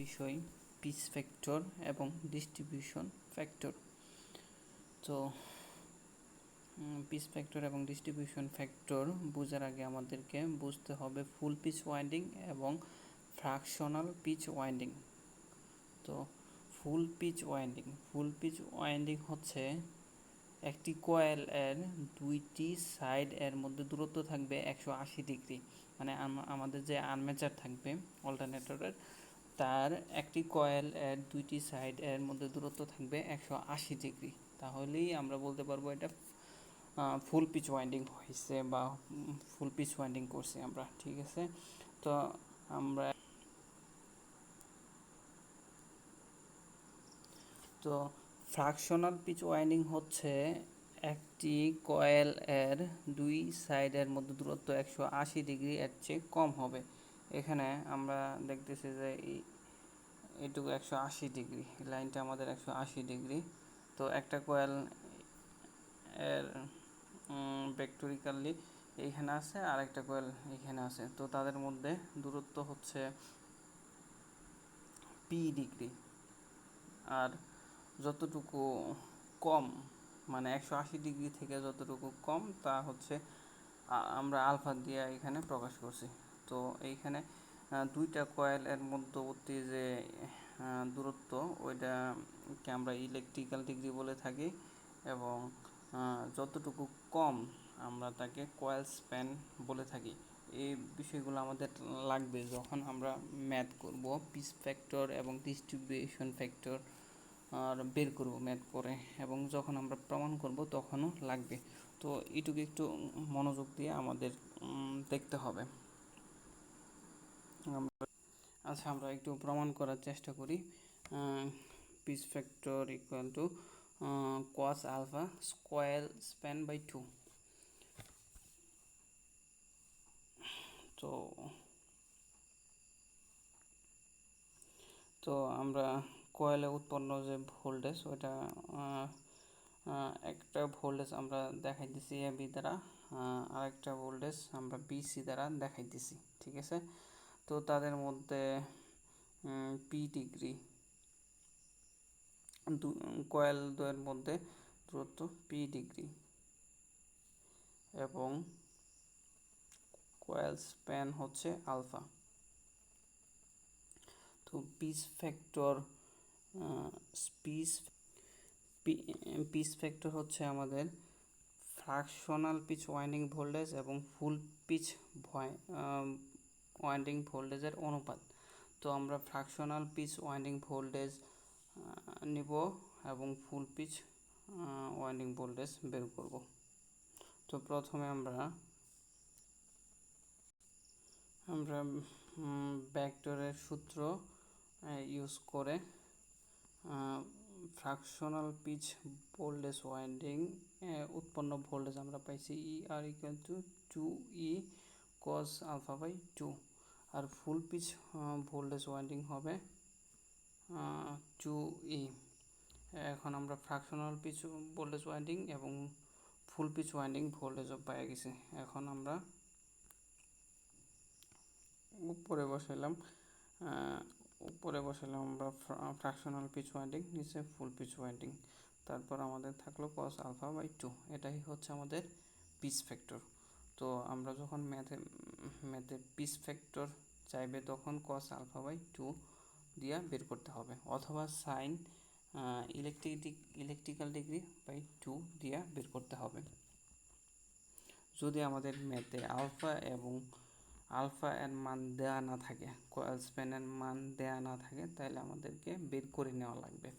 বিষয় pitch factor এবং distribution factor. তো পিচ ফ্যাক্টর এবং ডিস্ট্রিবিউশন ফ্যাক্টর বোঝার আগে আমাদেরকে বুঝতে হবে ফুল পিচ ওয়াইন্ডিং এবং ফ্র্যাকশনাল পিচ ওয়াইন্ডিং। তো ফুল পিচ ওয়াইন্ডিং হচ্ছে একটি কয়েল এর দুইটি সাইড এর মধ্যে দূরত্ব থাকবে 180 ডিগ্রি, মানে আমাদের যে আর্মেচার থাকবে অল্টারনেটরের, তার একটি কয়েল এর দুইটি সাইড এর মধ্যে দূরত্ব থাকবে 180 ডিগ্রি। তাহলেই আমরা বলতে পারবো এটা ফুল পিচ ওয়াইন্ডিং হয়েছে বা ফুল পিচ ওয়াইন্ডিং করছি আমরা, ঠিক আছে। তো আমরা ফ্র্যাকশনাল পিচ ওয়াইন্ডিং হচ্ছে একটি কয়েল এর দুই সাইডের মধ্যে দূরত্ব 180 ডিগ্রি এর চেয়ে কম হবে। এখানে আমরা দেখতেছি যে এইটুকু 180 ডিগ্রি, লাইনটা আমাদের 180 ডিগ্রি। তো একটা কয়েল এর ভেক্টরিক্যালি এইখানে আছে আর একটা কয়েল এইখানে আছে, তো তাদের মধ্যে দূরত্ব হচ্ছে পি ডিগ্রি। আর যতটুকু কম, মানে 180 ডিগ্রি থেকে যতটুকু কম তা হচ্ছে আমরা আলফা দিয়ে এখানে প্রকাশ করছি। তো এইখানে দুইটা কয়েলের মধ্যবর্তী যে দূরত্ব ওইটাকে আমরা ইলেকট্রিক্যাল ডিগ্রি বলে থাকি, এবং যতটুকু কম আমরা তাকে কয়েল স্প্যান বলে থাকি। এই বিষয়গুলো আমাদের লাগবে যখন আমরা ম্যাথ করব, পিচ ফ্যাক্টর এবং ডিস্ট্রিবিউশন ফ্যাক্টর আর বের করব ম্যাথ করে, এবং যখন আমরা প্রমাণ করব তখনও লাগবে। তো এইটুকু একটু মনোযোগ দিয়ে আমাদের দেখতে হবে। আচ্ছা, আমরা একটু প্রমাণ করার চেষ্টা করি। Pitch factor equal to cos alpha square span by 2। তো আমরা কয়েলে উৎপন্ন যে ভোল্টেজ ওইটা একটা ভোল্টেজ আমরা দেখাই দিছি এ বি দ্বারা, আরেকটা ভোল্টেজ আমরা বিসি দ্বারা দেখাই দিছি, ঠিক আছে। তো তাদের মধ্যে পি ডিগ্রি, কয়েল দ্বয়ের মধ্যে দূরত্ব পি ডিগ্রি এবং কয়েল স্প্যান হচ্ছে আলফা। তো পিচ ফ্যাক্টর হচ্ছে আমাদের ফ্র্যাকশনাল পিচ ওয়াইন্ডিং ভোল্টেজ এবং ফুল পিচ ওয়াইন্ডিং ভোল্টেজের অনুপাত। তো আমরা ফ্র্যাকশনাল পিচ ওয়াইন্ডিং ভোল্টেজ নিব এবং ফুল পিচ ওয়াইন্ডিং ভোল্টেজ বের করব। তো প্রথমে আমরা ভেক্টরের সূত্র ইউজ করে ফ্র্যাকশনাল পিচ ভোল্টেজ ওয়াইন্ডিং উৎপন্ন ভোল্টেজ আমরা পাইছি E R equal to 2E cos alpha by 2, আর ফুল পিচ ভোল্টেজ ওয়াইন্ডিং হবে 2E। এখন আমরা ফ্র্যাকশনাল পিচ ভোল্টেজ ওয়াইন্ডিং এবং ফুল পিচ ওয়াইন্ডিং ভোল্টেজও পেয়ে গেছি। এখন আমরা উপরে বসাইলাম আমরা ফ্র্যাকশনাল পিচ ওয়াইন্ডিং, নিচে ফুল পিচ ওয়াইন্ডিং, তারপর আমাদের থাকলো cos আলফা বাই 2। এটাই হচ্ছে আমাদের পিচ ফ্যাক্টর। তো আমরা যখন ম্যাথে পিচ ফ্যাক্টর চাইবে তখন cos আলফা বাই 2 দিয়া বের করতে হবে, অথবা সাইন ইলেকট্রিক্যাল ডিগ্রি বাই 2 দিয়া বের করতে হবে। যদি আমাদের ম্যাথে আলফা এর মান দেয়া না থাকে, কয়েল স্প্যানের মান দেয়া না থাকে, তাহলে আমাদেরকে বের করে নেওয়া লাগবে।